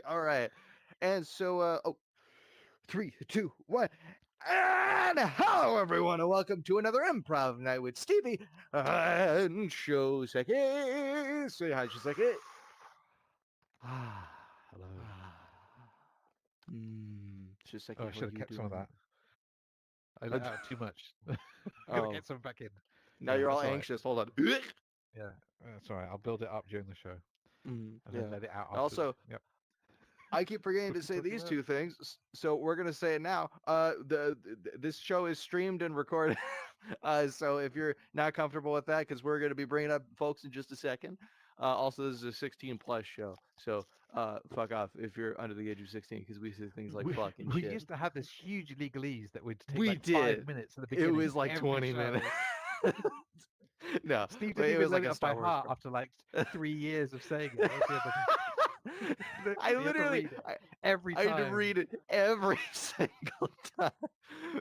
All right. And so, 3, 2, 1. And hello, everyone, and welcome to another Improv Night with Stevie and Sho. Say hi, Sho. Hello. Shiseki, Oh, I how are should have you kept some of doing? that. I let out too much. Gotta Oh, get some back in. now Yeah, you're all that's all right. anxious. Hold on. Yeah, that's all right. I'll build it up during the show and then Yeah. let it out afterwards. Also, Yep. I keep forgetting What are to we say talking these about? two things, so we're gonna say it now. This show is streamed and recorded. So if you're not comfortable with that, because we're gonna be bringing up folks in just a second. Also, this is a 16 plus show, so fuck off if you're under the age of 16, because we say things like We, fuck and we shit. used to have this huge legalese that would take We like 5 did. minutes at the It beginning was of like every 20 minutes. show. No, Steve but didn't it even was learn like it a off by Star Wars. heart after like 3 years of saying it. That was the end of I you have to literally, read it every I had to time. read it every single time.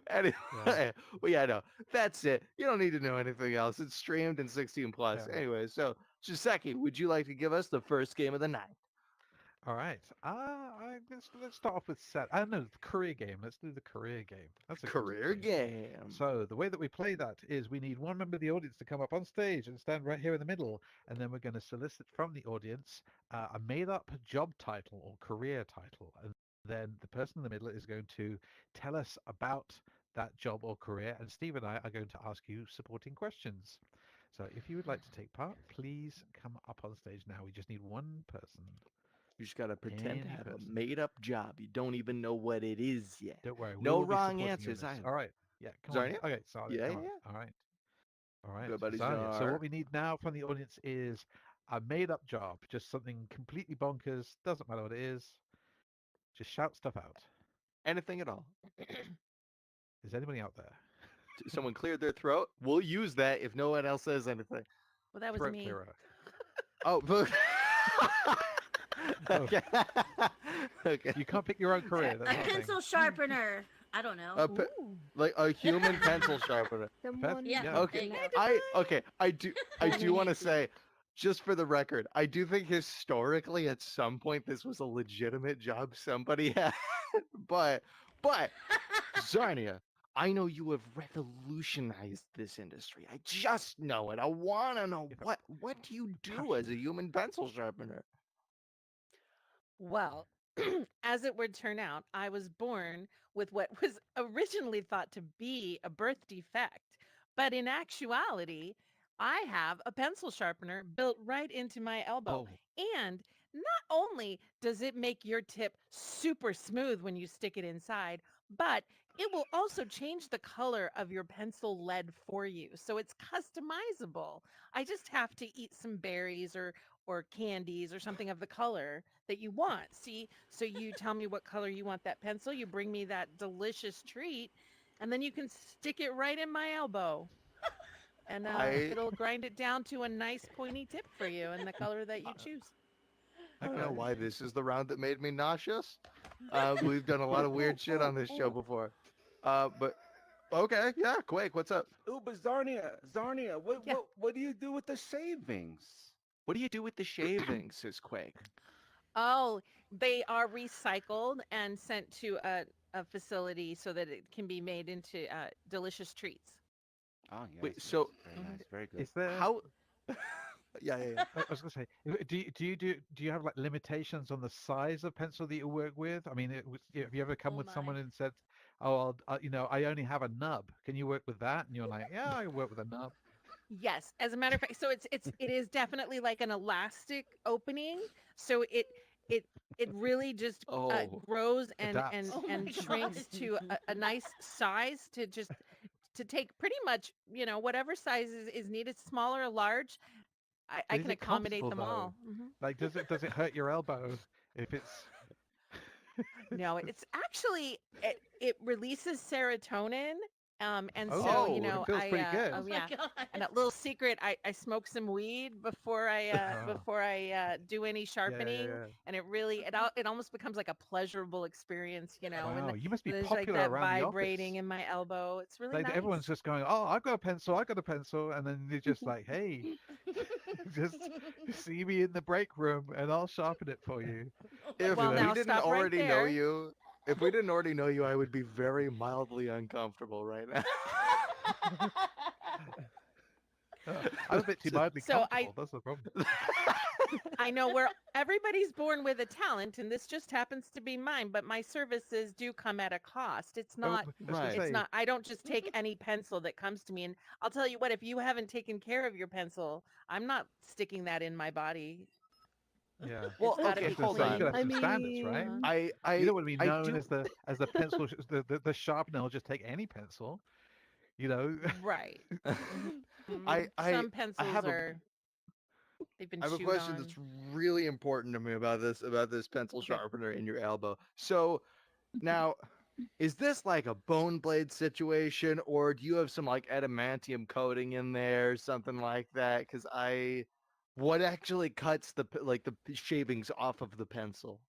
Anyway, Yeah. well, yeah, no, that's it. You don't need to know anything else. It's streamed in 16 plus. Yeah. Anyway, so Shiseki, would you like to give us the first game of the night? All right. Let's start off with set. I don't know the career game. Let's do the career game. That's a good Career game. game. So the way that we play that is we need one member of the audience to come up on stage and stand right here in the middle, and then we're going to solicit from the audience a made-up job title or career title, and then the person in the middle is going to tell us about that job or career, and Steve and I are going to ask you supporting questions. So if you would like to take part, please come up on stage now. We just need one person. You just gotta pretend to Any have a person. made-up job. You don't even know what it is yet. Don't worry, we No will be wrong supporting you in answers this. either. All right. Yeah, come on. Zarnia? Okay, Sadia, Yeah, come yeah, on. yeah. All right. All right, Good buddy, Zania. So Zar. what we need now from the audience is a made-up job, just something completely bonkers. Doesn't matter what it is. Just shout stuff out. Anything at all. Is anybody out there? Someone cleared their throat. We'll use that if no one else says anything. Well, that was Throat me. clearer. Oh, Oh, okay. Okay. you can't pick your own career. A That's not a thing. pencil sharpener. I don't know. A pe- Ooh. like a human pencil sharpener. Someone Yeah. Yeah. Okay. There you I do want to say, just for the record, I do think historically at some point this was a legitimate job somebody had. but Zarnia, I know you have revolutionized this industry. I just know it. I want to know Yeah. what do you do as a human pencil sharpener? Well, as it would turn out, I was born with what was originally thought to be a birth defect. But in actuality, I have a pencil sharpener built right into my elbow. Oh, And not only does it make your tip super smooth when you stick it inside, but it will also change the color of your pencil lead for you. So it's customizable. I just have to eat some berries or candies or something of the color that you want. See, so you tell me what color you want that pencil, you bring me that delicious treat, and then you can stick it right in my elbow. And I it'll grind it down to a nice pointy tip for you in the color that you choose. I don't know okay. why this is the round that made me nauseous. We've done a lot of weird shit on this show before. But okay, yeah, Quake, what's up? Ooh, but Zarnia, Yeah. what do you do with the shavings? What do you do with the shavings, says Quake? Oh, they are recycled and sent to a facility so that it can be made into delicious treats. Oh, yes, Wait, yes, so very Mhm. nice, very good. Is there? how? Yeah. I was gonna say, do you have like limitations on the size of pencil that you work with? I mean, have you ever come Oh with someone my. and said, "Oh, I only have a nub. Can you work with that?" And you're like, "Yeah, I work with a nub." Yes, as a matter of fact, so it is definitely like an elastic opening. So it it really just Oh, grows Adapts. Oh my and shrinks God. to a nice size to just to take pretty much whatever size is needed, small or large. I But is can it accommodate comfortable them though? all. Mhm. Like, does it hurt your elbow if it's? No, it's actually it releases serotonin. And so, Oh, it feels pretty good. Oh oh my yeah. God. And a little secret, I smoke some weed Oh, before I do any sharpening, yeah. and it almost becomes like a pleasurable experience, Wow, you must be when there's like popular that around the vibrating office. in my elbow. It's really Like everyone's nice. just going, "Oh, I've got a pencil. I got a pencil," and then they're just like, "Hey, just see me in the break room, and I'll sharpen it for you." If Well, we now didn't stop right already know there. you, if we didn't already know you, I would be very mildly uncomfortable right now. I'm a bit too mildly So comfortable. That's the problem. I know where everybody's born with a talent, and this just happens to be mine, but my services do come at a cost. It's Oh, not I was gonna Right. it's say, not I don't just take any pencil that comes to me. And I'll tell you what, if you haven't taken care of your pencil, I'm not sticking that in my body. yeah. Well, It's got to okay, be I was gonna say, you hold gotta on. have clean. some standards, right? Uh-huh. You don't want to be I known do as the pencil, the sharpener will just take any pencil. You know. Right. I I Some I pencils have a they've been I have a chewed question on. that's really important to me about this pencil Okay. sharpener in your elbow. So now, is this like a bone blade situation, or do you have some like adamantium coating in there, something like that? Because what actually cuts like the shavings off of the pencil?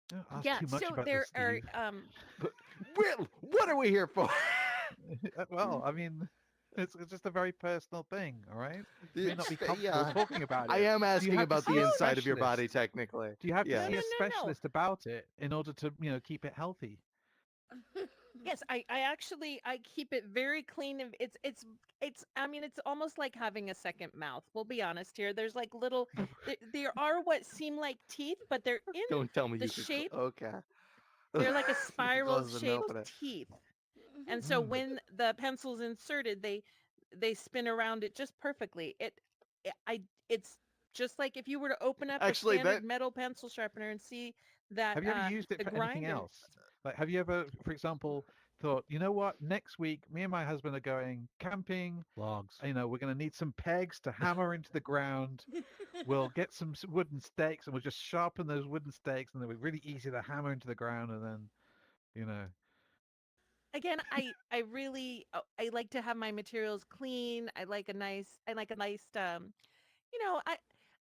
Don't ask Yeah, too much so about there this, are Steve. But what are we here for? Well, I mean, it's just a very personal thing, all right? You may not be comfortable Yeah, talking about I it. am So you asking have to about see the a inside of your body, specialist. technically. Do you have to Yes. see a no. specialist about it in order to, keep it healthy? Yes, I actually I keep it very clean and it's I mean it's almost like having a second mouth. We'll be honest here. There's like little there are what seem like teeth, but they're in Don't tell me the you could. shape. Okay. They're like a You could spiral close them shaped open it. teeth. And so Mm. when the pencil's inserted, they spin around it just perfectly. It's just like if you were to open up a Actually, that standard metal pencil sharpener and see that Have you ever used it the for anything grinder. else? Like, have you ever, for example, thought, you know what, next week, me and my husband are going camping. Logs. We're going to need some pegs to hammer into the ground. We'll get some wooden stakes and we'll just sharpen those wooden stakes and they'll be really easy to hammer into the ground and then, you know. Again, I really I like to have my materials clean. I like a nice I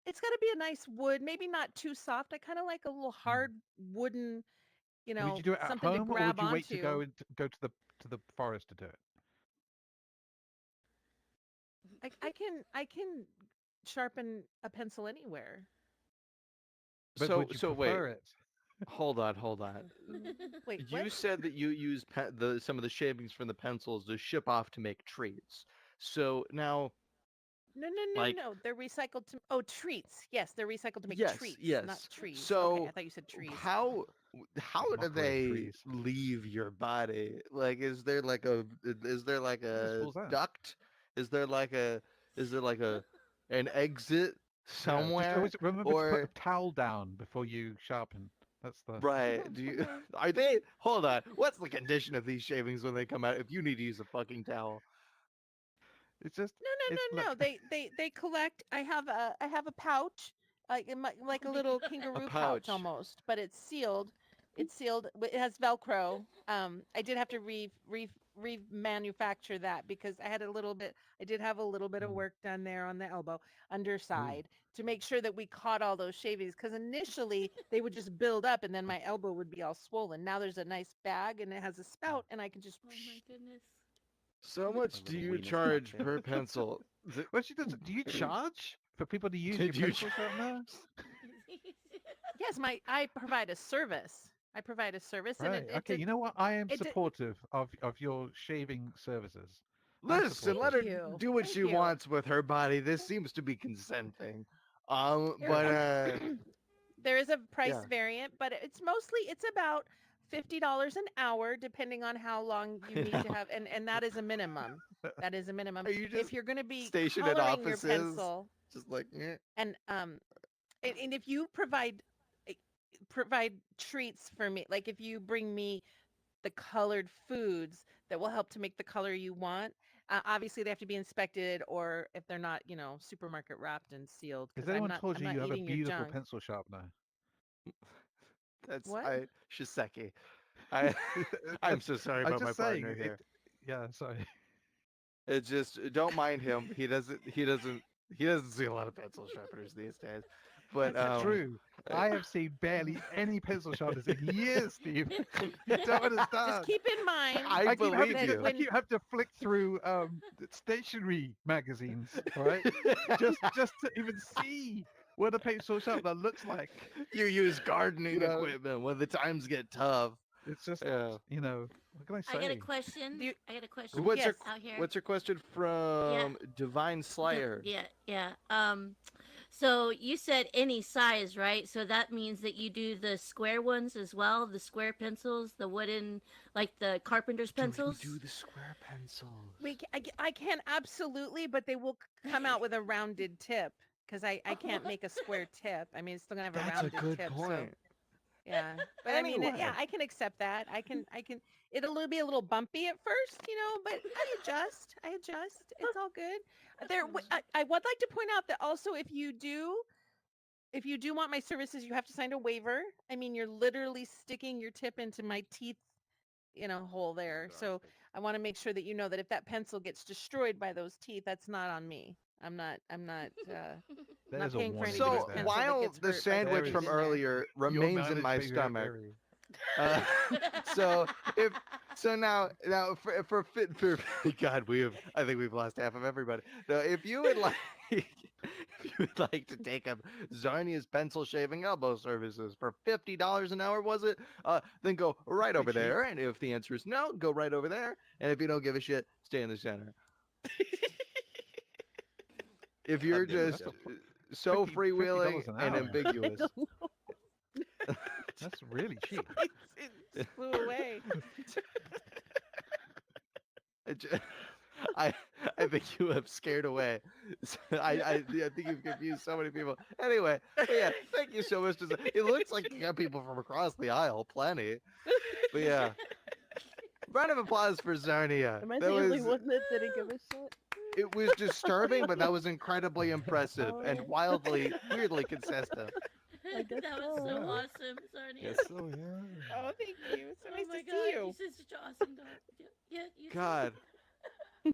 it's got to be a nice wood, maybe not too soft. I kind of like a little Mm. hard wooden, Would you do it at something to home or would grab you wait to onto. go to the forest to do it? I can sharpen a pencil anywhere. But so would you wait, prefer it? hold on. Wait, You what? said that you use some of the shavings from the pencils to ship off to make treats. So now, No, no, no, like, no. They're recycled to treats. Yes, they're recycled to make yes, treats, not yes. trees. Okay, I So thought you said trees. how do Mockery of they trees. leave your body? Like, is there like It just a falls out. duct? Is there like a is there like a an exit Yeah, just somewhere? always remember to put a Or towel down before you sharpen. That's the. right? Do you are they? Hold on. What's the condition of these shavings when they come out? If you need to use a fucking towel, It's just. No, It's no, no, look. no. They collect. I have a pouch, like a little a kangaroo pouch pouch. almost, but it's sealed. It's sealed. It has Velcro. I did have to remanufacture that because I had a little bit. I did have a little bit of Mm. work done there on the elbow Ooh. underside to make sure that we caught all those shavings. Because initially they would just build up, and then my elbow would be all swollen. Now there's a nice bag, and it has a spout, and I can just. Oh my goodness. So A much do little you weenus charge puncher. per pencil? Well, she does. Do you charge for people to use Did your you pencil sharpener? Yes, I provide a service. I provide a service, and Right. Okay. You know what? I am it did. supportive of your shaving services. I'm Listen, let supportive. her Thank you. do what Thank she you. wants with her body. This seems to be consenting. There, But there is a price yeah. variant, but it's about $50 an hour, depending on how long you need to have, and that is a minimum. That is a minimum. Are you just If you're going to be stationed at coloring your offices? pencil, Just like, eh. and if you eh, provide treats for me, like if you bring me the colored foods that will help to make the color you want. Obviously, they have to be inspected, or if they're not, supermarket wrapped and sealed, Has because I'm anyone not told I'm you not you have a eating your beautiful junk. pencil sharpener? That's What? Shiseki. I I'm That's. so sorry I'm about my just saying. partner here. Yeah. Sorry. It just don't mind him. He doesn't see a lot of pencil sharpeners these days. But That's true. I have seen barely any pencil sharpeners in years, Steve. You don't Just understand. keep in mind I I keep having believe that to, you. I when keep having to flick through stationery magazines, all right? Just to even see. What a pencil shop that looks like. You use gardening You know? equipment when the times get tough. It's just, Yeah. what can I say? I got a question. Do you- I got a So question. what's your Yes. Out here. what's your question from Divine Slayer? Yeah, yeah. So you said any size, right? So that means that you do the square ones as well, the square pencils, the wooden, like the carpenter's pencils. Do the square pencils. I can absolutely, but they will come out with a rounded tip because I can't make a square tip. I mean, it's still gonna have a That's a rounded good tip. So point. yeah, but I mean, Anyway. yeah, I can accept that. I can. It'll be a little bumpy at first, but I adjust. It's all good. I would like to point out that also if you do want my services, you have to sign a waiver. I mean, you're literally sticking your tip into my teeth, hole there. So I want to make sure that you know that if that pencil gets destroyed by those teeth, that's not on me. I'm not not There's a paying for warning anybody's So right there. pencil that while gets the hurt by sandwich the from teeth in there. earlier Your remains in mileage my may stomach, vary. uh, so now for God, I think we've lost half of everybody. So if you would like if you would like to take up Zarnia's pencil shaving elbow services for $50 an hour, was it? Then go right over Pretty cheap. there. And if the answer is no, go right over there. And if you don't give a shit, stay in the center. If you're deal with just that. so $50 freewheeling an and hour. ambiguous. That's really cheap. It flew away. I ju- I think you have scared away. I think you've confused so many people. Anyway, but yeah, thank you so much. It looks like you got people from across the aisle, plenty. But yeah, round of applause for Zarnia. Am I That the only was one that didn't give a shit? it was disturbing, but that was incredibly impressive and Oh. weirdly consistent. I guess That was so so. awesome, Sarnia. Yes, so yeah. Oh, thank you. So Oh nice my to god, see you. you said such an awesome dog. Yeah, you said- God.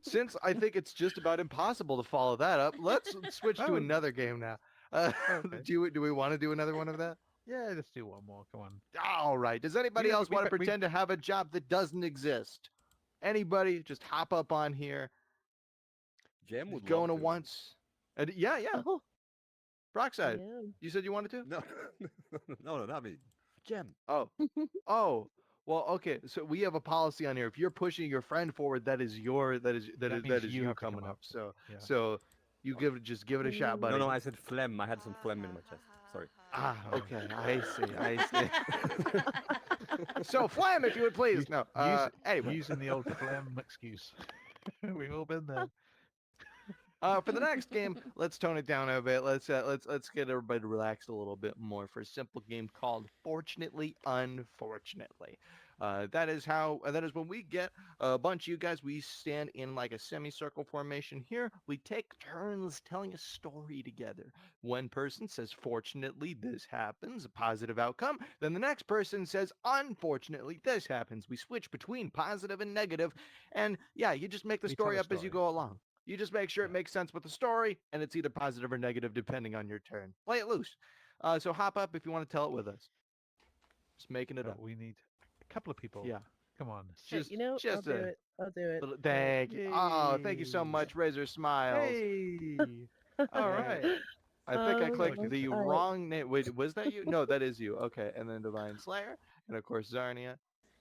Since I think it's just about impossible to follow that up, let's switch to Oh. another game now. Okay. Do we want to do another one of that? Yeah, let's do one more. Come on. All right. Does anybody know, else we want to bet- we- pretend to have a job that doesn't exist? Anybody? Just hop up on here. Jem would Going to love to. once. And yeah. Oh, Brockside. yeah. You said you wanted to? No, no, not me. Jem. Oh. Oh. Well, okay. So we have a policy on here. If you're pushing your friend forward, that is means you have to come coming up. up. So Yeah. so you just give it a shot, buddy. No, I said phlegm. I had some phlegm in my chest. Sorry. Ah, okay. I see. So Flam, if you would please. No. Anyway, Using the old phlegm excuse. We've all been there. for the next game, let's tone it down a bit. Let's get everybody relaxed a little bit more for a simple game called Fortunately Unfortunately. That is when we get a bunch of you guys. We stand in like a semicircle formation here. We take turns telling a story together. One person says, "Fortunately, this happens," a positive outcome. Then the next person says, "Unfortunately, this happens." We switch between positive and negative, and yeah, you just make the We tell story a up as you story. go along. You just make sure it makes sense with the story, and it's either positive or negative depending on your turn. Play it loose. So hop up if you want to tell it with us. Just making it But up. we need a couple of people. Yeah. Come on. Hey, you know, I'll just do a it. I'll do it. little thank you. Oh, thank you so Yay. much, Razor Smiles. Hey. All right. I think I Um, clicked the alright. wrong name. Wait, was that you? No, that is you. Okay, and then Divine Slayer, and of course Zarnia.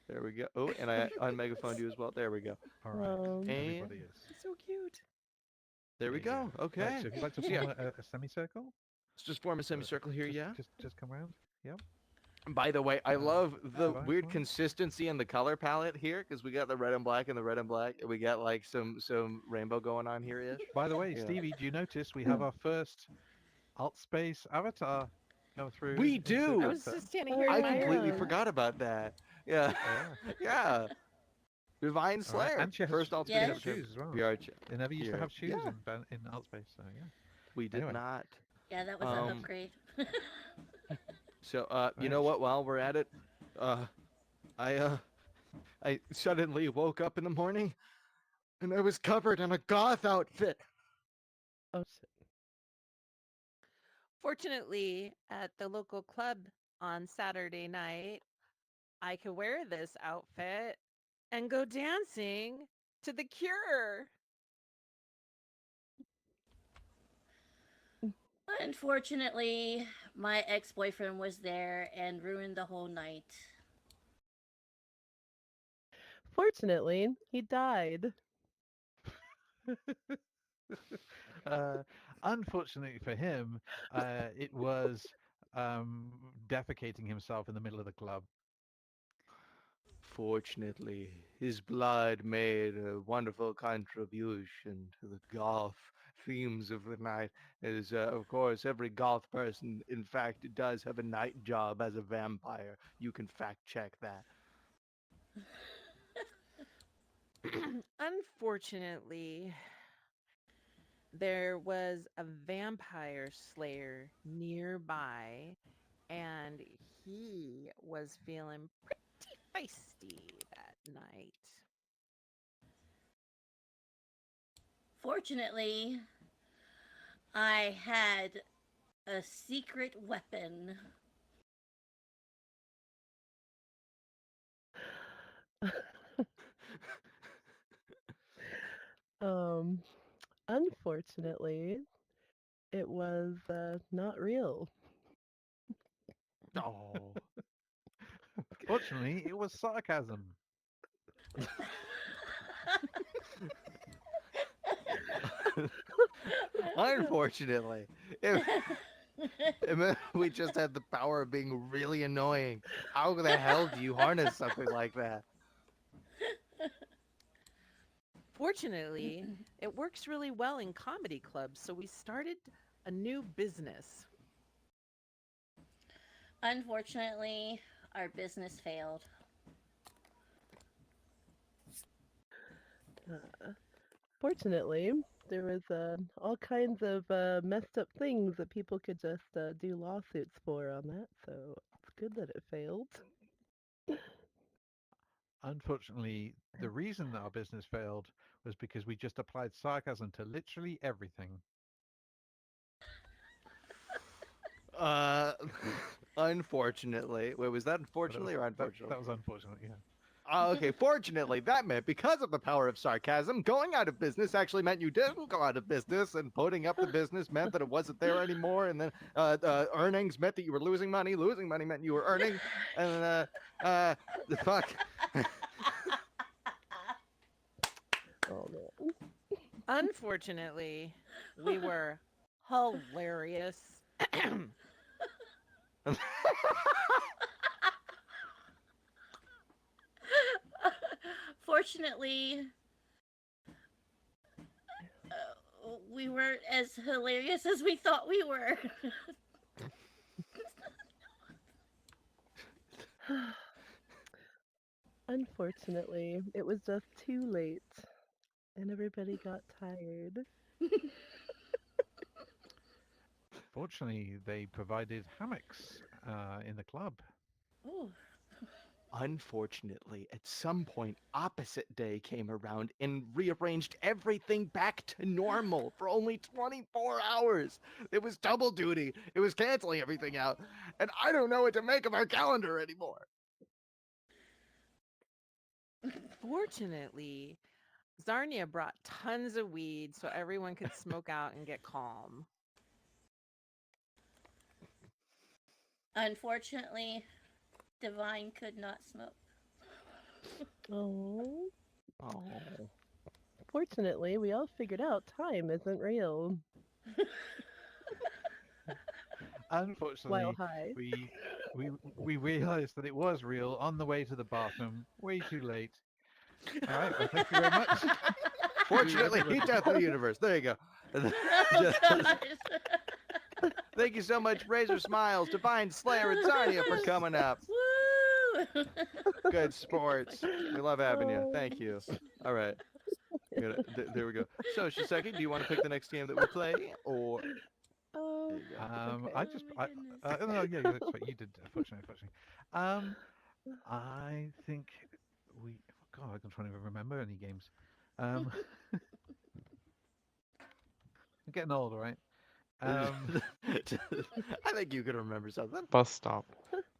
There we go. Oh, and I unmegaphoned you as well. There we go. All right. And Everybody is. So cute. There we go. Okay. Right, so if you'd like to So, yeah. form a semicircle, Let's just form a semicircle here, just, yeah. Just come around. Yep. By the way, I love the Divine weird Slayer? consistency in the color palette here because we got the red and black and the red and black, and we got like some rainbow going on here ish. By the way, Yeah. Stevie, do you notice we have our first alt space avatar come through? We into do! I the was set? just standing Oh, here. I admiring completely yeah. forgot about that. Yeah, Yeah. yeah. Divine All right, Slayer, and she has, first alt she space has Yes. avatar. shoes as well. VR chat. They never used to here. have shoes Yeah. in alt space, so yeah. We did Anyway. not. Yeah, that was an Um, upgrade. So, you know what? While we're at it, I suddenly woke up in the morning, and I was covered in a goth outfit. Oh, sick. Fortunately, at the local club on Saturday night, I could wear this outfit and go dancing to The Cure. Unfortunately, my ex-boyfriend was there and ruined the whole night. Fortunately, he died. Unfortunately for him, it was defecating himself in the middle of the club. Fortunately, his blood made a wonderful contribution to the golf themes of the night. As, of course, every golf person, in fact, does have a night job as a vampire. You can fact check that. Unfortunately, there was a vampire slayer nearby, and he was feeling pretty feisty that night. Fortunately, I had a secret weapon. um, Unfortunately, it was not real. Oh. Fortunately, it was sarcasm. Unfortunately, if we just had the power of being really annoying. How the hell do you harness something like that? Fortunately, it works really well in comedy clubs, so we started a new business. Unfortunately, our business failed. Uh, Fortunately, there was all kinds of messed up things that people could just do lawsuits for on that. So it's good that it failed. Unfortunately, the reason that our business failed was because we just applied sarcasm to literally everything. Uh, unfortunately, wait, was that unfortunately or unfortunately? That was unfortunate, yeah. Okay, fortunately, that meant because of the power of sarcasm, going out of business actually meant you didn't go out of business, and putting up the business meant that it wasn't there anymore, and then earnings meant that you were losing money. Losing money meant you were earning, and the fuck. Oh man. Unfortunately, we were hilarious. Fortunately, we weren't as hilarious as we thought we were. Unfortunately, it was just too late, and everybody got tired. Fortunately, they provided hammocks in the club. Ooh. Unfortunately, at some point, opposite day came around and rearranged everything back to normal for only 24 hours. It was double duty. It was canceling everything out. And I don't know what to make of our calendar anymore. Fortunately, Zarnia brought tons of weed so everyone could smoke out and get calm. Unfortunately, Divine could not smoke. Oh. Oh. Fortunately, we all figured out time isn't real. While Unfortunately, high. we realized that it was real on the way to the bathroom, way too late. All right, well, thank you very much. Fortunately, he death of the universe. There you go. Oh, gosh. Thank you so much, Razor Smiles, Divine Slayer, and Zarnia for coming up. Woo! Good sports. We love having you. Thank you. All right. There we go. So, Shiseki, do you want to pick the next game that we play, or Oh. there you go. Okay. I just, Oh my goodness. no, yeah, that's right. You did, unfortunately. I think we. God, I'm trying to remember any games. I'm getting old, all right? I think you could remember something. Bus stop.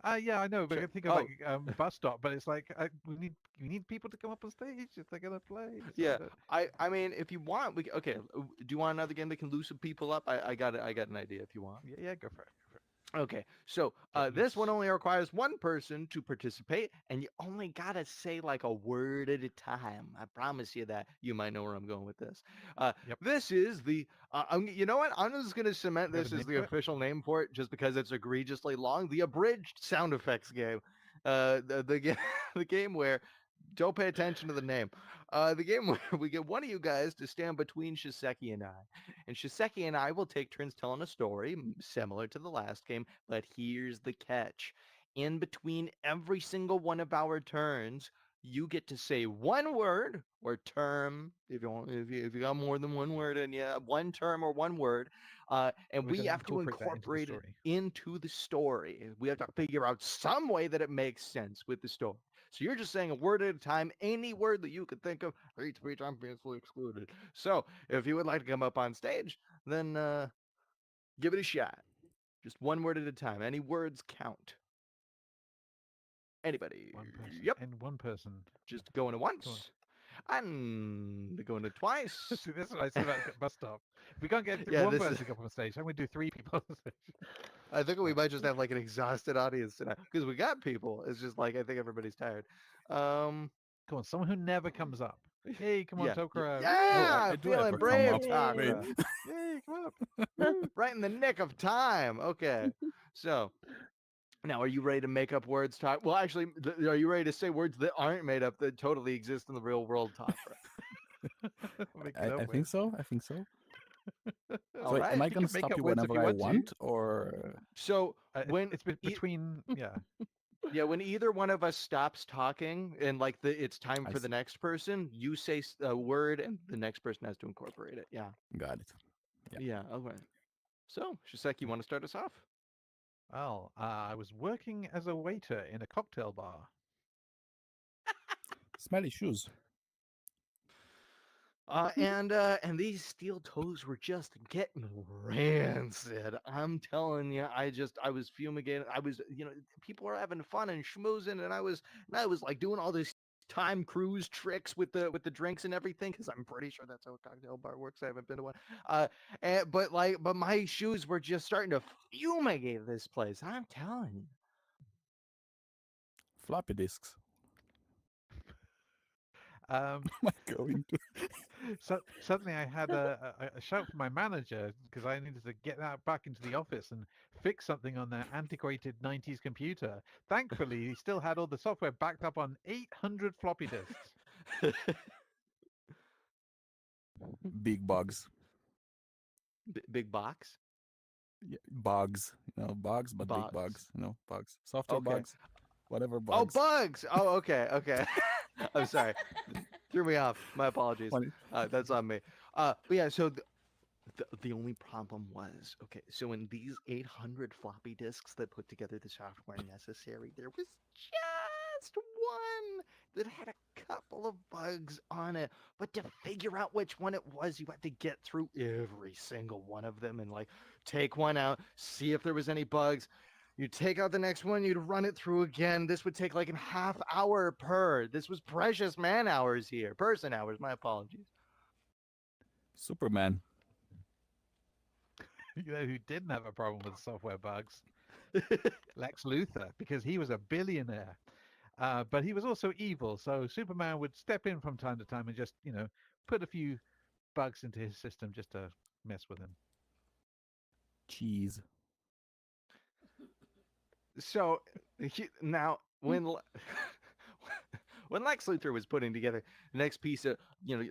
Yeah, I know, but Sure. I think of like bus stop, but it's like we need people to come up on stage if they're gonna play. So Yeah, I mean, if you want, okay. Do you want another game that can loosen people up? I got an idea if you want. yeah, go for it. Go for it. Okay, so Get this one loose. only requires one person to participate, and you only gotta say like a word at a time. I promise you that. You might know where I'm going with this. Yep. This is the. You know what? I'm just gonna cement You have this a as name the for it? official name for it, just because it's egregiously long. The abridged sound effects game. The game, the game where don't pay attention to the name. The game where we get one of you guys to stand between Shiseki and I. And Shiseki and I will take turns telling a story, similar to the last game, but here's the catch. In between every single one of our turns, you get to say one word or term, if you want, if you got more than one word in you, one term or one word, and We're we gonna have to incorporate that into the incorporate it story. into the story. We have to figure out some way that it makes sense with the story. So you're just saying a word at a time, any word that you could think of, three times previously excluded. So if you would like to come up on stage, then give it a shot. Just one word at a time. Any words count. Anybody? One person Yep. and one person. Just going to Come on. once and going to twice. See, this is what I said about bus stop. If we can't get Yeah, one this is. person to come up on stage, I'm gonna do 3 people on stage. I think we Right. might just have like an exhausted audience tonight because we got people. It's just like I think everybody's tired. Um, Come on, someone who never comes up. Hey, come on, yeah, Tokra. Oh, Woo! yeah, I do feeling ever come brave, up. Wait. Takra. Yay. Yay, come up. Woo, right in the nick of time. Okay, so now are you ready to make up words, Takra? Well, actually, are you ready to say words that aren't made up that totally exist in the real world, Takra? Make it I up think with. so. I think so. All So am right. I You gonna can make stop up you words if whenever you I want to. want, or So when It's between, yeah. yeah, when either one of us stops talking and like it's time I for the see. next person, you say a word and the next person has to incorporate it. Yeah. Got it. Yeah. Yeah. Okay. So, Shiseki, you want to start us off? Well, I was working as a waiter in a cocktail bar. Smelly shoes. And these steel toes were just getting rancid. I'm telling you, I was fumigating. I was, people were having fun and schmoozing, and I was like doing all this time cruise tricks with the drinks and everything because I'm pretty sure that's how a cocktail bar works. I haven't been to one. But my shoes were just starting to fumigate this place. I'm telling you. Floppy disks. Um, Am I going to? so suddenly I had a shout from my manager because I needed to get that back into the office and fix something on their antiquated 90s computer. Thankfully, he still had all the software backed up on 800 floppy disks. Big bugs. Big box. Yeah, bugs. Bugs, but big Bugs. bugs. Bugs. Software Okay. bugs. Whatever Oh, bugs. bugs. Oh, okay, okay. I'm sorry. Threw me off. My apologies. Funny. That's on me. But yeah, so the only problem was, okay, so in these 800 floppy disks that put together the software necessary, there was just one that had a couple of bugs on it. But to figure out which one it was, you had to get through every single one of them and like take one out, see if there was any bugs. You take out the next one, you'd run it through again. This would take like a half hour per. This was precious man hours here. Person hours, my apologies. Superman. You know who didn't have a problem with software bugs? Lex Luthor, because he was a billionaire. But he was also evil, so Superman would step in from time to time and just, put a few bugs into his system just to mess with him. Cheese. So now when Lex Luthor was putting together the next piece of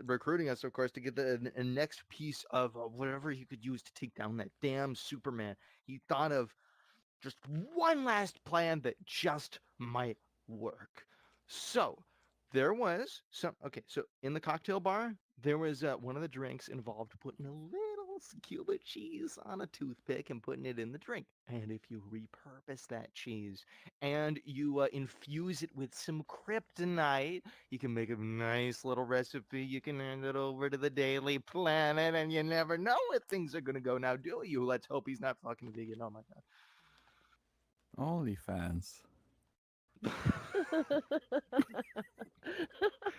recruiting us, of course, to get the next piece of whatever he could use to take down that damn Superman, he thought of just one last plan that just might work. So there was some. Okay, so in the cocktail bar, there was one of the drinks involved putting a little cube of cheese on a toothpick and putting it in the drink. And if you repurpose that cheese and you infuse it with some kryptonite, you can make a nice little recipe. You can hand it over to the Daily Planet, and you never know where things are gonna go. Now, do you? Let's hope he's not fucking vegan. Oh my god. OnlyFans.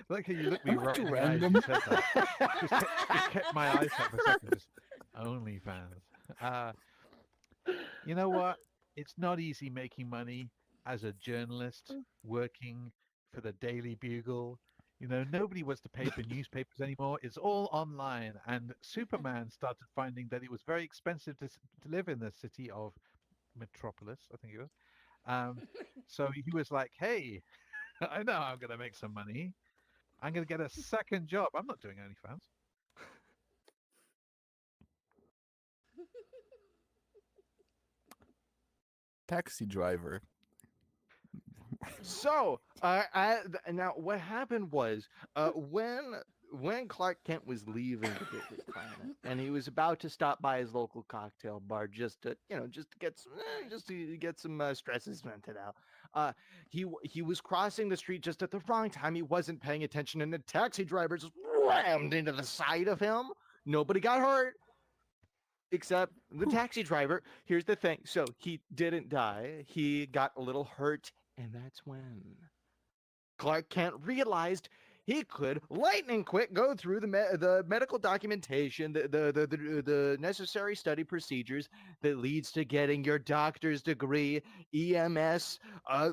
Like how you looked me Am I right too in the eyes random? and said that. Just kept my eyes shut for a second. Just OnlyFans. You know what? It's not easy making money as a journalist working for the Daily Bugle. Nobody wants to pay for newspapers anymore. It's all online. And Superman started finding that it was very expensive to live in the city of Metropolis, I think it was. Um, so he was like, hey, I know I'm going to make some money. I'm going to get a second job. I'm not doing OnlyFans. Taxi driver. So, now what happened was, when Clark Kent was leaving the Daily Planet, and he was about to stop by his local cocktail bar just to get some stresses vented out. He was crossing the street just at the wrong time. He wasn't paying attention, and the taxi driver just rammed into the side of him. Nobody got hurt except the taxi driver. Here's the thing. So he didn't die. He got a little hurt, and that's when Clark Kent realized he could lightning quick go through the medical documentation, the necessary study procedures that leads to getting your doctor's degree, EMS,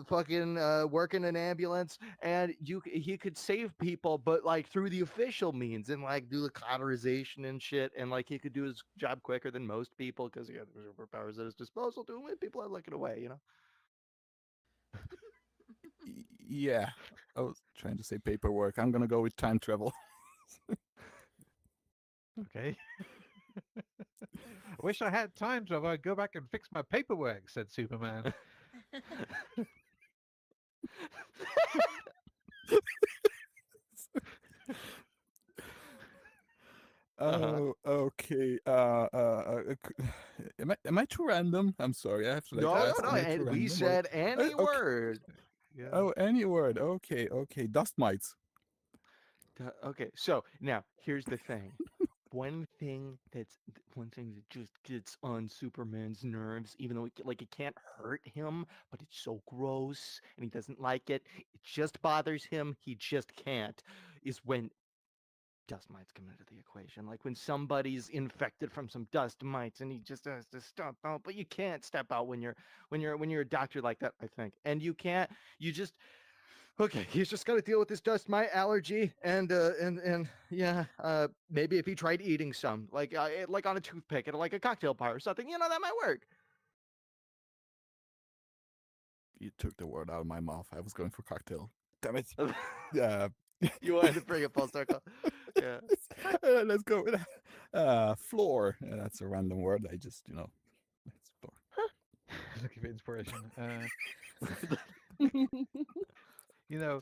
fucking work in an ambulance, and he could save people, but like through the official means and like do the cauterization and shit, and like he could do his job quicker than most people because he had superpowers at his disposal, doing it. People are looking away. Yeah. I was trying to say paperwork. I'm gonna go with time travel. Okay. I wish I had time travel. I'd go back and fix my paperwork, said Superman. Uh-huh. Oh, okay. Am I too random? I'm sorry. I have to No, ask. no, Am I too and we random? said any Okay. word. Yeah. Oh, any word. Okay, okay. Dust mites. Okay, so now here's the thing. One thing that just gets on Superman's nerves, even though it can't hurt him, but it's so gross and he doesn't like it. It just bothers him. He just can't. Is when dust mites come into the equation. Like when somebody's infected from some dust mites and he just has to step out, but you can't step out when you're a doctor like that, I think. And you can't. You just Okay, he's just got to deal with this dust mite allergy, and yeah, maybe if he tried eating some, like on a toothpick at like a cocktail bar or something, that might work. You took the word out of my mouth. I was going for cocktail. Damn it. Yeah. You wanted to bring it full circle, yeah. Let's go with floor. That's a random word. I just, it's floor. Looking for inspiration.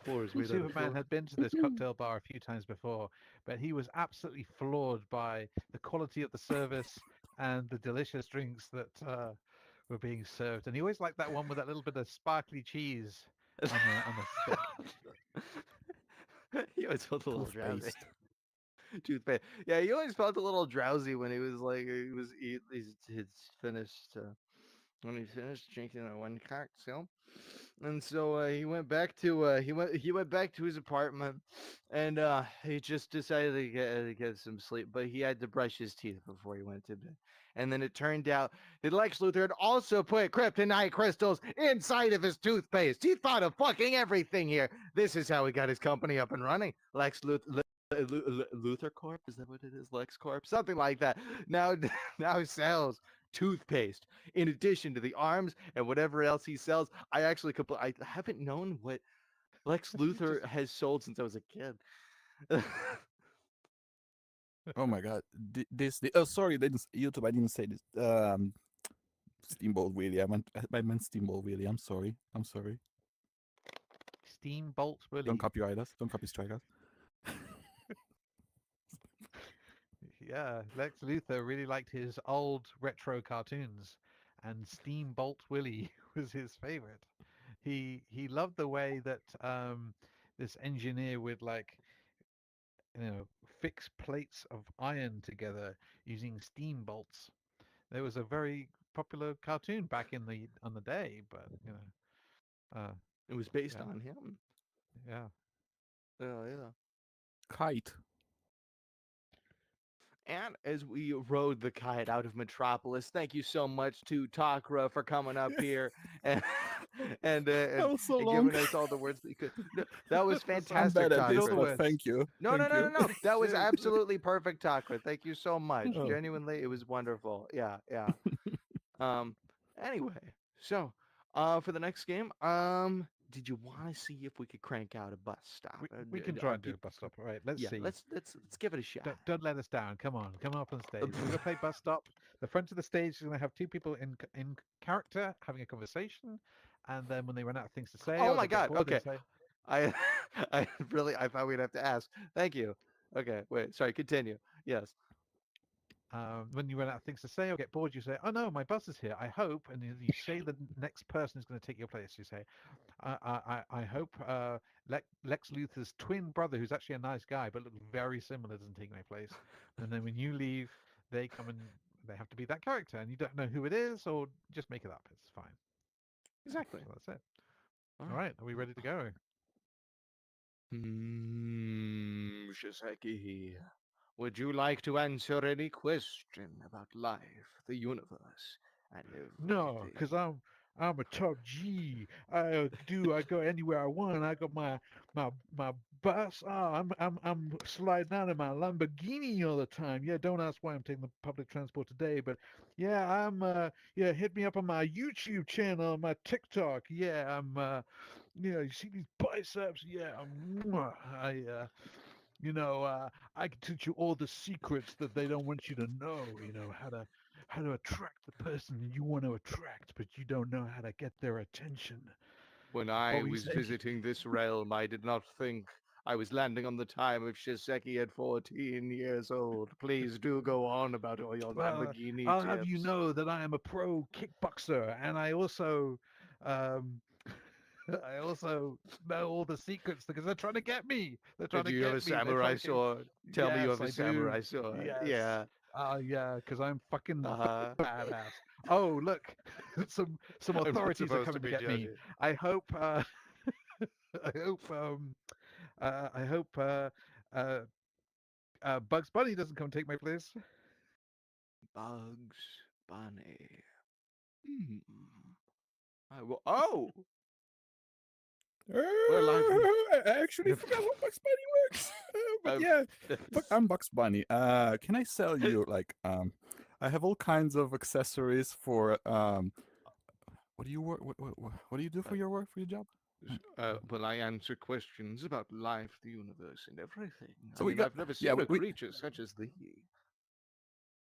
Floor is made out of Superman floor. had been to this cocktail bar a few times before, but he was absolutely floored by the quality of the service and the delicious drinks that were being served. And he always liked that one with that little bit of sparkly cheese on the stick. He always felt a little drowsy. Toothpaste. Toothpaste. Yeah, he always felt a little drowsy when he's finished. When he finished drinking one cocktail, and so he went back to he went back to his apartment, and he just decided to get some sleep, but he had to brush his teeth before he went to bed. And then it turned out that Lex Luthor had also put kryptonite crystals inside of his toothpaste. He thought of fucking everything here. This is how he got his company up and running. Lex Luthor. Luthor Corp, is that what it is? Lex Corp, something like that. Now, now sells toothpaste in addition to the arms and whatever else he sells. I haven't known what Lex Luthor has sold since I was a kid. Oh my god. Oh, sorry, YouTube, I didn't say this. Steamboat Willie. I meant Steamboat Willie. I'm sorry. I'm sorry. Steamboat Willie. Don't copyright us. Don't copy strike us. Yeah, Lex Luthor really liked his old retro cartoons, and Steamboat Willie was his favorite. He loved the way that this engineer would fix plates of iron together using steam bolts. There was a very popular cartoon back in the on the day, but It was based yeah, on him. yeah. Yeah. Kite. And as we rode the kite out of Metropolis, thank you so much to Takra for coming up here and That was so and long. giving us all the words that you could. No, that was I'm fantastic, bad at this, All the Takra. but words. thank you. No, Thank you. That was Dude. absolutely perfect, Takra. Thank you so much. Oh. Genuinely, it was wonderful. Yeah. Um. Anyway, so for the next game, did you want to see if we could crank out a bus stop? We can try and do a bus stop. All right, let's Yeah, see. let's give it a shot. Don't let us down. Come on, come up on stage. We're gonna play bus stop. The front of the stage is gonna have two people in character having a conversation, and then when they run out of things to say, Oh or my they get God. bored, they Okay. say, I I thought we'd have to ask. Thank you. Okay, wait, sorry, continue. Yes. when you run out of things to say or get bored, you say, "Oh no, my bus is here. I hope," and you say the next person is going to take your place. You say, I hope Lex Luthor's twin brother, who's actually a nice guy but looks very similar, doesn't take my place." And then when you leave, they come and they have to be that character, and you don't know who it is, or just make it up. It's fine. Exactly. So that's it. All right, are we ready to go? Shiseki, would you like to answer any question about life, the universe, and No, everything? because I'm a top G. I go anywhere I want. I got my bus. Oh, I'm sliding out in my Lamborghini all the time. Yeah, don't ask why I'm taking the public transport today, but yeah, hit me up on my YouTube channel, my TikTok. Yeah, you see these biceps. Yeah, I can teach you all the secrets that they don't want you to know. How to attract the person you want to attract, but you don't know how to get their attention. When I What were you was saying? visiting this realm, I did not think I was landing on the time of Shiseki at 14 years old. Please do go on about all your Well, Lamborghini I'll tips. have you know that I am a pro kickboxer, and I also, I also know all the secrets because they're trying to get me. They're trying Do to you have a get me. They're samurai trying to get... sword? Tell me you Yes, have a I do. samurai sword. Yes. Yeah. Yeah, because I'm fucking Uh-huh. badass. Oh, look, some I'm not authorities are supposed to coming to be get me. judging. I hope. I hope. Bugs Bunny doesn't come take my place. Bugs Bunny. Hmm. Oh! Well, I actually forgot how Bugs Bunny works. But I've- yeah, I'm Bugs Bunny. Can I sell you I have all kinds of accessories for what do you work? What do you do for your work, for your job? well, I answer questions about life, the universe, and everything. So I we mean, got- I've never yeah, seen a we- creature such as thee.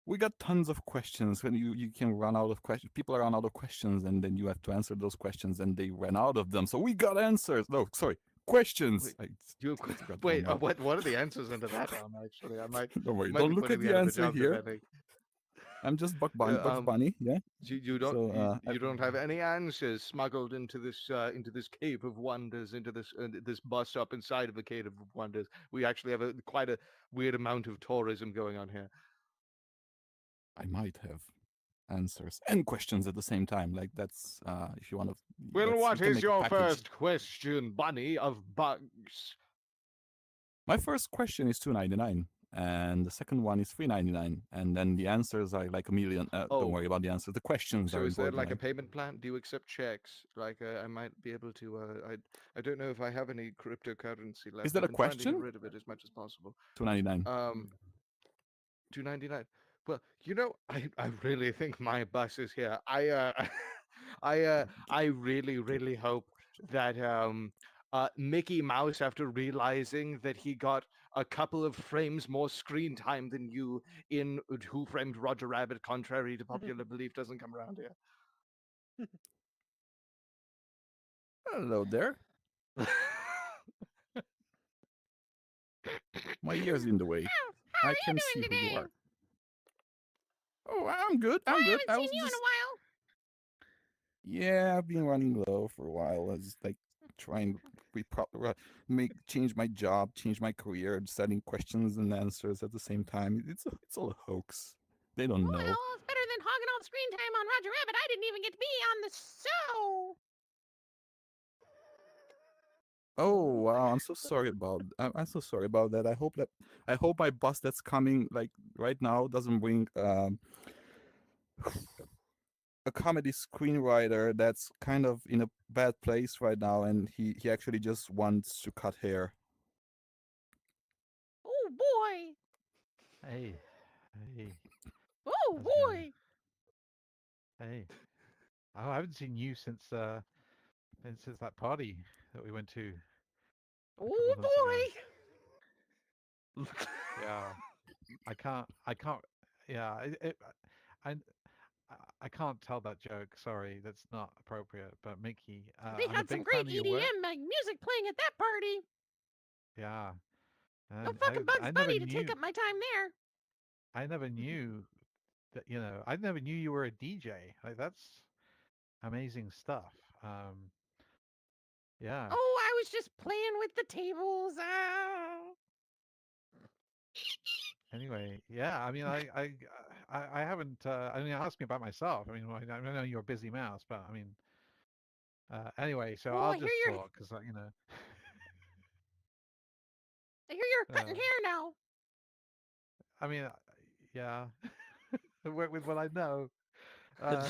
We got tons of questions. When you can run out of questions, people run out of questions, and then you have to answer those questions, and they ran out of them. So we got answers. No, sorry, questions. Wait, You It's got wait. drawn out. what are the answers into that one? Actually, I might. Don't worry. might Don't be look putting at me the out of a answer job here. depending. I'm just Bugs Uh, Bunny. Yeah. You don't So, you don't have any answers smuggled into this cave of wonders, into this bus stop inside of the cave of wonders. We actually have quite a weird amount of tourism going on here. I might have answers and questions at the same time. Like that's if you want to. Well, what is your package. first question, Bunny of Bugs? My first question is $2.99, and the second one is $3.99, and then the answers are like a million. Oh. Don't worry about the answers. The questions So are is there important. like a payment plan? Do you accept checks? Like I might be able to. I don't know if I have any cryptocurrency left. Is that I've a been trying to question? get rid of it as much as possible. $2.99. $2.99. Well, I really think my bus is here. I really hope that Mickey Mouse, after realizing that he got a couple of frames more screen time than you in Who Framed Roger Rabbit, contrary to popular belief, doesn't come around here. Hello there. My ear's in the way. How I are can you see doing who you today? are. Oh, I'm good. I'm I good. haven't I seen was you in just a while. Yeah, I've been running low for a while. I was like trying to change my job, change my career, setting questions and answers at the same time. It's all a hoax. They don't know. Well, it's better than hogging all the screen time on Roger Rabbit. I didn't even get to be on the show. Oh wow, I'm so sorry about. I'm so sorry about that. I hope my bus that's coming like right now doesn't bring a comedy screenwriter that's kind of in a bad place right now, and he actually just wants to cut hair. Oh boy. Hey, hey, Oh how's it going? boy. Hey. Oh, I haven't seen you since that party that we went to a couple Oh of months ago. boy. Yeah, I can't. Yeah, I, I can't tell that joke. Sorry, that's not appropriate. But Mickey, They I'm a had some big fan great of your work. EDM music playing at that party. Yeah, No and fucking Bugs I never Bunny to take knew up my time there. I never knew that I never knew you were a DJ. Like that's amazing stuff. Yeah. Oh, I was just playing with the tables. Oh. Anyway, yeah. I mean, I haven't. I mean, ask me about myself. I mean, I know you're a busy mouse, but I mean, anyway. So Oh, I'll I hear just you're talk because I hear you're cutting hair now. I mean, yeah. With what I know, uh,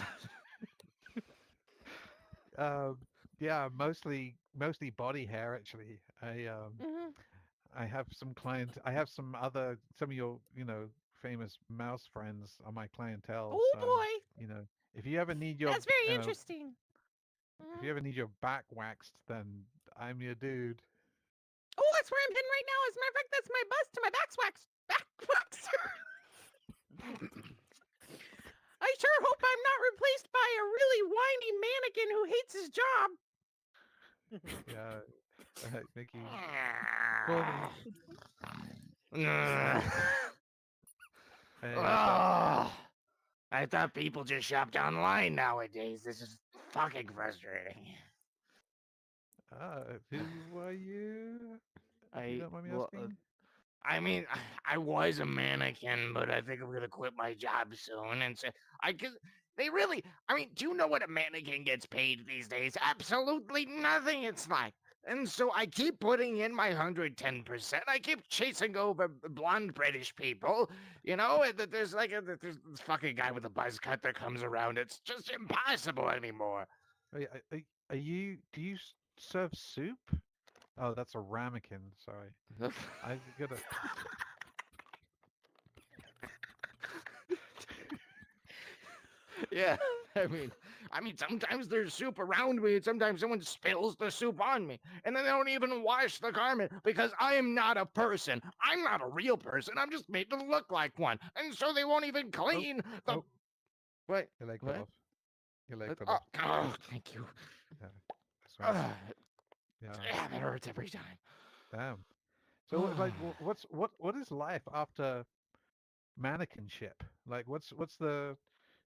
um, yeah, mostly body hair actually. Hmm. I have some of your famous mouse friends on my clientele. Oh So boy. if you ever need your That's very interesting. if Mhm. you ever need your back waxed, then I'm your dude. Oh, that's where I'm heading right now. As a matter of fact, that's my bus to my back waxer. I sure hope I'm not replaced by a really whiny mannequin who hates his job. Yeah, Mickey, call me. Hey, I thought people just shopped online nowadays. This is fucking frustrating. Who are you? If you don't mind me asking. I mean, I was a mannequin, but I think I'm gonna quit my job soon. And so they really, I mean, do you know what a mannequin gets paid these days? Absolutely nothing. It's like, and so I keep putting in my 110%. I keep chasing over blonde British people, and there's there's this fucking guy with a buzz cut that comes around. It's just impossible anymore. Are you? Do you serve soup? Oh, that's a ramekin. Sorry, I gotta. Yeah, I mean, sometimes there's soup around me, and sometimes someone spills the soup on me, and then they don't even wash the garment because I am not a person. I'm not a real person. I'm just made to look like one, and so they won't even clean the. Oh, What? your leg fell What? off. Your leg fell Oh, off. oh, thank you. Yeah, that's right. Ugh, Yeah, damn, it hurts every time. damn. So, what is life after mannequinship? Like, what's the?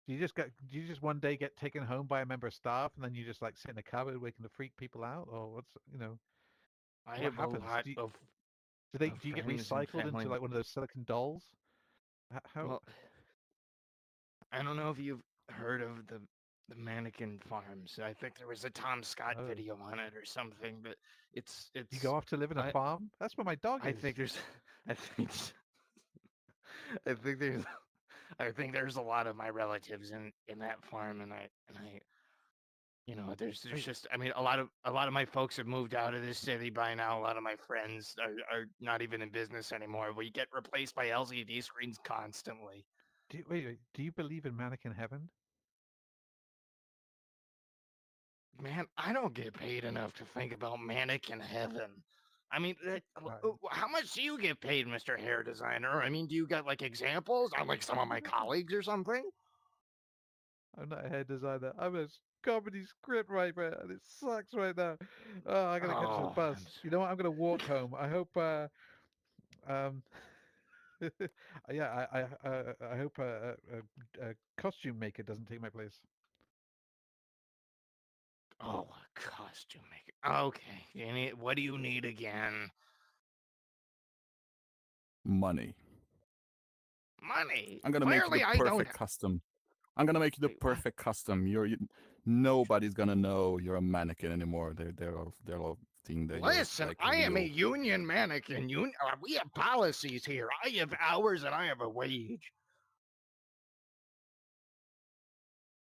Do you just one day get taken home by a member of staff, and then you just like sit in a cupboard waiting to freak people out, or I what have a happens? lot of Do you get friends and recycled into family. like one of those silicon dolls? How? Well, I don't know if you've heard of the mannequin farms. I think there was a Tom Scott Oh, video on it or something, but you go off to live in a I farm? That's where my dog I is. think there's I think I think there's I think there's a lot of my relatives in that farm, and I there's just, I mean, a lot of my folks have moved out of this city by now. A lot of my friends are not even in business anymore. We get replaced by LCD screens constantly. Wait, do you believe in mannequin heaven? Man, I don't get paid enough to think about mannequin heaven. I mean, Right. how much do you get paid, Mr. Hair Designer? I mean, do you got like examples on like some of my colleagues or something? I'm not a head designer. I'm a comedy script writer, and it sucks right now. Oh, I gotta catch the Oh, bus. You know what? I'm gonna walk home. I hope. Um. Yeah. I hope a costume maker doesn't take my place. oh, a costume maker. Okay, what do you need again? Money. Money. I'm gonna make you Clearly, the I don't. perfect custom. I'm gonna make you the Wait, what? perfect custom. Nobody's gonna know you're a mannequin anymore. They're all thinking that you're Listen, like I am a real. union mannequin. We have policies here. I have hours and I have a wage.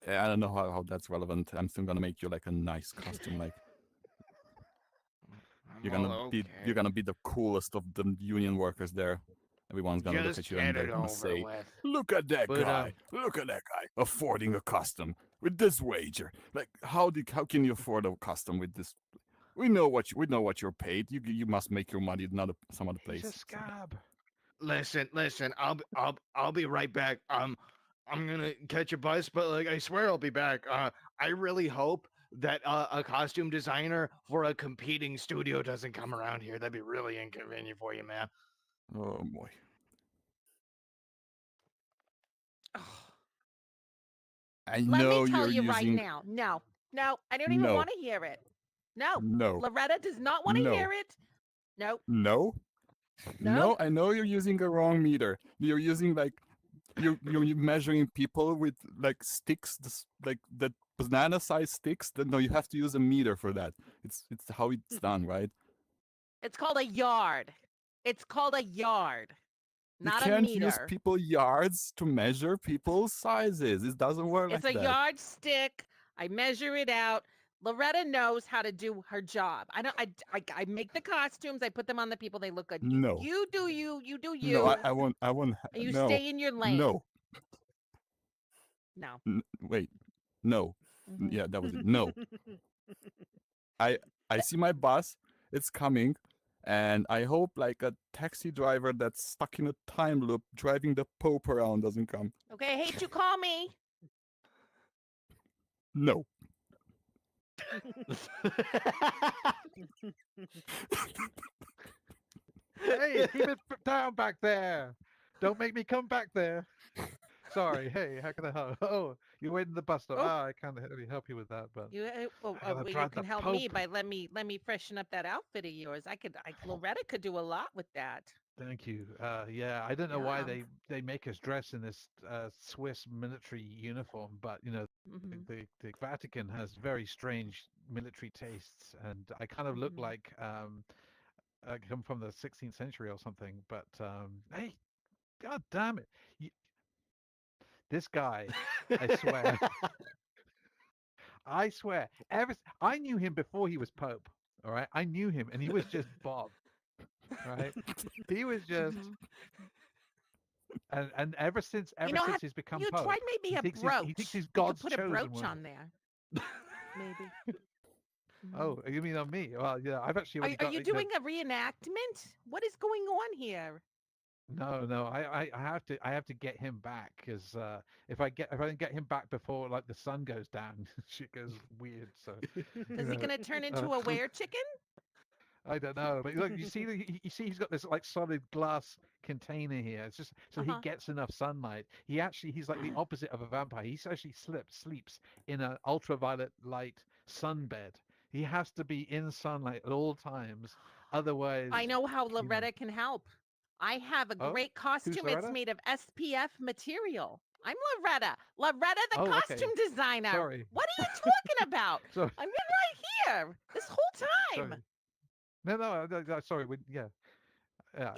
I don't know how that's relevant. I'm still gonna make you like a nice costume. Like I'm all you're okay. gonna be the coolest of the union workers there. Everyone's gonna look Just at you get and they're it gonna over say, with. "Look at that But, guy! Look at that guy affording a custom with this wager. Like how can you afford a custom with this? We know what you're paid. You must make your money in some other he's place." a scab. Listen. I'll be right back. I'm gonna catch a bus, but like I swear I'll be back. I really hope that a costume designer for a competing studio doesn't come around here. That'd be really inconvenient for you, man. Oh boy. Ugh. I Let me know tell you're you right using now. No, I don't even no, want to hear it. No, no, Loretta does not want to no, hear it. No, no, no. no. I know you're using the wrong meter. You're using like you're measuring people with like sticks, like that banana-sized sticks. No, you have to use a meter for that. It's how it's done, right? It's called a yard. It's called a yard, You not a can't use meter. people yards to measure people's sizes. It doesn't work It's like a that. yardstick. I measure it out. Loretta knows how to do her job. I don't. I make the costumes. I put them on the people. They look good. No, You do you. You do no, you. I won't. And you No, stay in your lane. no. No. Wait, no. Mhm. Yeah, that was it. No. I see my bus. It's coming, and I hope like a taxi driver that's stuck in a time loop driving the Pope around doesn't come. Okay. I hate you. Call me. No. Hey, keep it down back there. Don't make me come back there. Sorry. Hey, how can I help? Oh, you're waiting the bus stop. Oh. I can't really help you with that, but You. I gotta You drive can the help me Pope. by let me freshen up that outfit of yours. Loretta could do a lot with that. Thank you. Yeah, I don't know why Yeah. they make us dress in this Swiss military uniform, but Mhm. the Vatican has very strange military tastes, and I kind of look Mhm. like I come from the 16th century or something. But hey, god damn it, this guy, I swear, I swear, I knew him before he was Pope. All right, I knew him, and he was just Bob. Right, he was just. Mhm. And ever since You know, have he's become you tried Pope, maybe a he thinks brooch? he's You could God's put a chosen brooch one. on there, maybe. Mhm. Oh, you mean on me? Well, yeah, I've actually already Are got you like, no, doing a reenactment? What is going on here? no. I have to get him back because if I don't get him back before like the sun goes down, shit goes weird. So you Is he know, going to turn uh, into a were chicken? I don't know, but look, you see, you see, he's got this like solid glass container here. It's just so he Uh-huh. gets enough sunlight. He's like the opposite of a vampire. He actually sleeps in an ultraviolet light sunbed. He has to be in sunlight at all times, otherwise, I know how you know. Loretta can help. I have a Oh, great who's costume. It's Loretta? made of SPF material. I'm Loretta. Loretta, the Oh, okay. costume designer. Sorry. What are you talking about? Sorry, I've been right here this whole sorry. time. No, sorry. Yeah.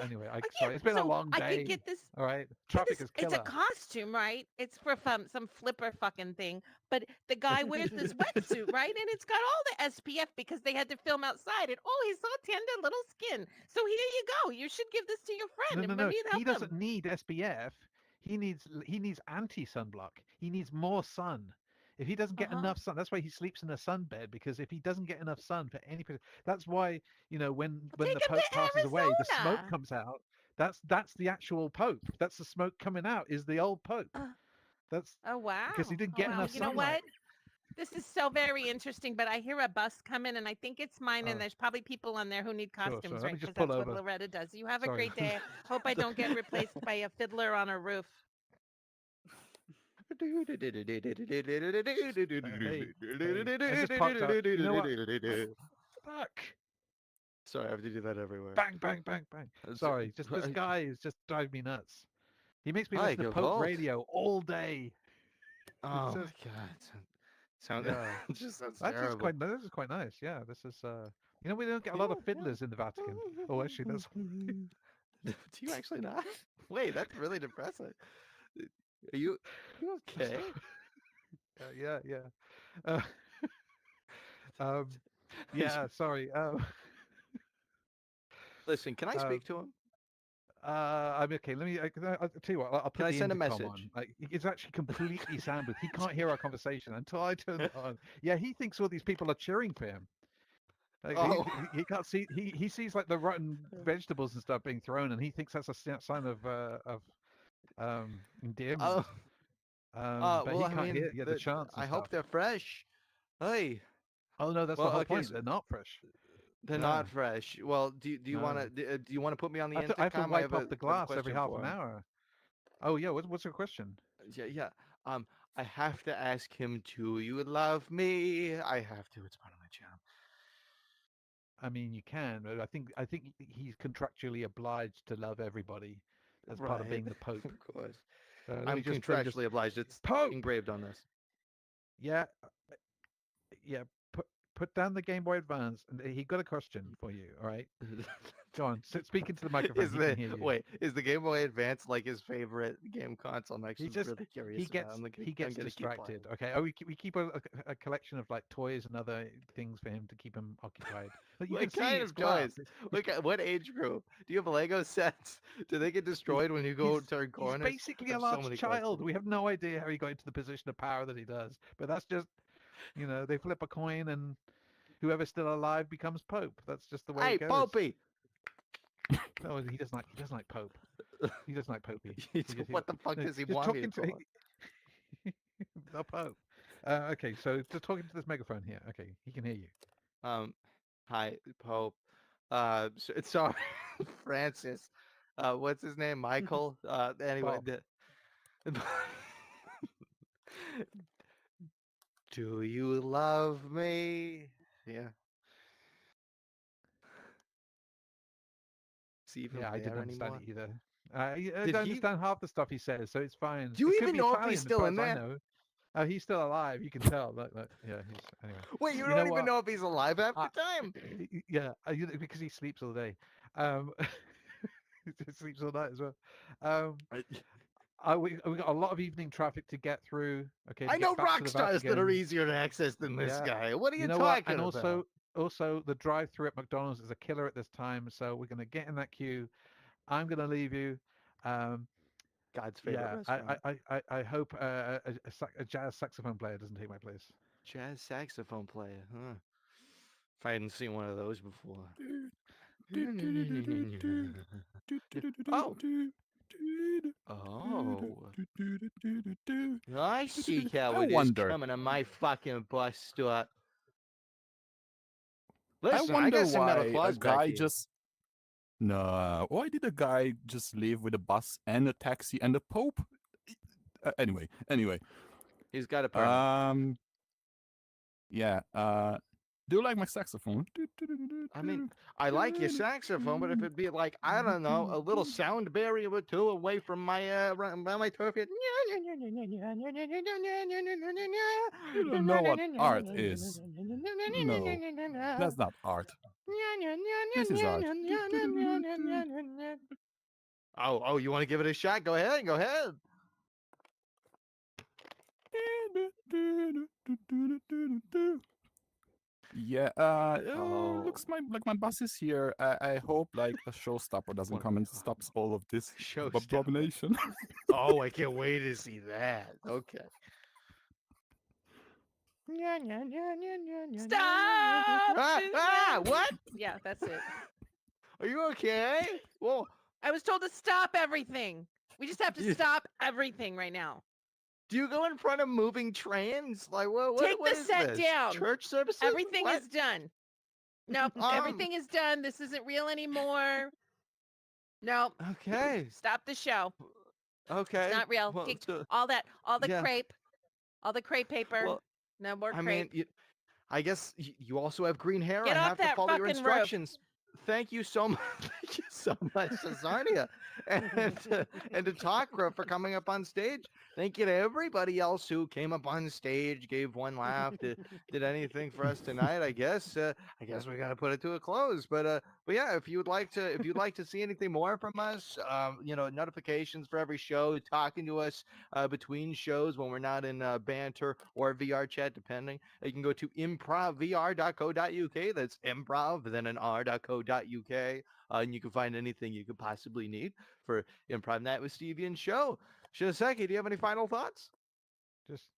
Anyway, Yeah, sorry. It's been a so long I could day. get this. All right, Get traffic this. is It's a killer. costume, right? It's for some flipper fucking thing. But the guy wears this wetsuit, right? And it's got all the SPF because they had to film outside. And oh, he's so tender little skin. So here you go. You should give this to your friend and No. maybe it'd He help doesn't him. need SPF. He needs anti-sunblock. He needs more sun. If he doesn't get Uh-huh. enough sun, that's why he sleeps in a sunbed. Because if he doesn't get enough sun for that's why when Well, take the him Pope to passes away, the smoke Arizona. comes out. That's the actual Pope. That's the smoke coming out. Is the old Pope. Uh, That's oh, wow. because he didn't Oh, get wow. enough You know sunlight. what? This is so very interesting, but I hear a bus coming and I think it's mine. And Oh, there's probably people on there who need sure. costumes, Let right? me just Because pull that's what over. Loretta does. You have a Sorry. great day. Hope I don't get replaced by a fiddler on a roof. Hey, I just parked up. You know what? Fuck. Sorry, I have to do that everywhere. Bang, bang, bang, bang. Sorry, just this guy is just driving me nuts. He makes me I listen to give Pope volt. radio all day. Oh says- my god. Sound Yeah. it just sounds That's just terrible. this is quite nice. Yeah, this is we don't get a lot of fiddlers in the Vatican. Oh, actually, that's Do you actually not? Wait, that's really depressing. Are you okay? yeah. Uh, um, yeah. Sorry. Listen, can I speak to him? I'm okay. Let me. I'll tell you what. I'll put Can I the send a intercom message? on. Like, it's actually completely soundless. He can't hear our conversation until I turn it on. Yeah, he thinks all these people are cheering for him. Like, Oh. he can't see. He sees like the rotten vegetables and stuff being thrown, and he thinks that's a sign of endearment. Oh. But Well, he I can't mean, hear the chants and I stuff. hope they're fresh. Hey, Oh no, that's well, the whole okay, point. so- They're not fresh. they're Yeah. not fresh. Well, do you No. want to do you want to put me on the I intercom? have to wipe off the I have a glass every question half for an him. hour. Oh yeah, what's your question? Yeah. I have to ask him, do you love me? I have to. It's part of my job. I mean, you can, but I think he's contractually obliged to love everybody as part of being the Pope. Of course. Let I'm me just contractually obliged. It's Pope. engraved on this. Yeah, yeah. Put down the Game Boy Advance, and he got a question for you. All right, go on. Speak into the microphone. He can hear you. Wait, is the Game Boy Advance like his favorite game console? I'm actually just- really curious. He gets distracted. Okay. Oh, we keep a collection of like toys and other things for him to keep him occupied. But you What can see kind it's of toys? glass. What age group? Do you have Lego sets? Do they get destroyed when you go turn He's corners? basically I a have so large many child. questions. We have no idea how he got into the position of power that he does. But that's just, they flip a coin and whoever's still alive becomes Pope. That's just the way Hey, it goes. Popey! No, he doesn't like Pope. He doesn't like Popey. What the fuck does he just want me talking for? the Pope. Okay, so just talking to this megaphone here. Okay, he can hear you. Hi, Pope. Sorry, Francis. What's his name? Michael. Anyway, Bob. do you love me? Yeah. Is he even Yeah, I there didn't understand anymore? it either. I Did don't he- understand half the stuff he says, so it's fine. Do you It could even be know if Italian, he's as still far in as I there? know. Oh, he's still alive. You can tell. Look, yeah, he's anyway. Wait, you know don't even what? know if he's alive half the time. Yeah, because he sleeps all day. He sleeps all night as well. We got a lot of evening traffic to get through. Okay, to I get know back to rock the stars that are Vatican. easier to access than this Yeah. guy. What are you, You know talking what? And about? also the drive-through at McDonald's is a killer at this time, so we're gonna get in that queue. I'm gonna leave you. God's favorite Yeah, restaurant. I hope a jazz saxophone player doesn't take my place. Jazz saxophone player, huh? If I hadn't seen one of those before. Oh. Oh. I see how I it is wonder. coming on my fucking bus stop. I Listen, I wonder got some metal why a claws back guy here. just. No, why did a guy just leave with a bus and a taxi and a Pope? Anyway. He's got a permit. Yeah. Do you like my saxophone? I mean, I like your saxophone, but if it'd be like, I don't know, a little sound barrier or two away from my my turf. You don't know what art is. No, that's not art. This is art. Oh, you want to give it a shot? Go ahead. Yeah, looks like my bus is here. I hope like a showstopper doesn't come and stops all of this Showstopper. abomination. Oh, I can't wait to see that. Okay. Stop! What? Yeah, that's it. Are you okay? Well, I was told to stop everything. We just have to stop everything right now. do you go in front of moving trains? Like what? Take what the is set this? down. Church services? Everything What? is done. Nope, everything is done. This isn't real anymore. Nope. Okay. Stop the show. Okay. It's not real. Well, Get so- all the yeah. crepe, all the crepe paper. Well, no more I mean, crepe. I guess you also have green hair. Get I off have to that follow your fucking roof. instructions. thank you so much. Thank you so much, Cesarnia, and to Takra for coming up on stage. Thank you to everybody else who came up on stage, gave one laugh, did anything for us tonight. I guess we got to put it to a close. But yeah, if you'd like to see anything more from us, notifications for every show, talking to us between shows when we're not in banter or VR chat, depending. You can go to improvvr.co.uk. That's improv, then an r.co.uk. And you can find anything you could possibly need for Improv Night with Stevie and Sho. Shinseki, do you have any final thoughts? Just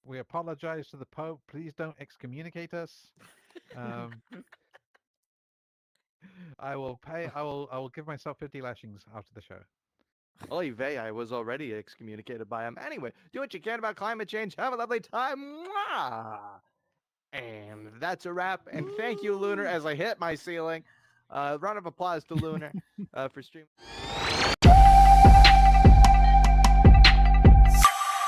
we apologize to the Pope. Please don't excommunicate us. I will pay. I will give myself 50 lashings after the show. Oy vey, I was already excommunicated by him. Anyway, do what you can about climate change. Have a lovely time. Mwah! And that's a wrap. And thank you, Lunar, as I hit my ceiling. Round of applause to Lunar for streaming.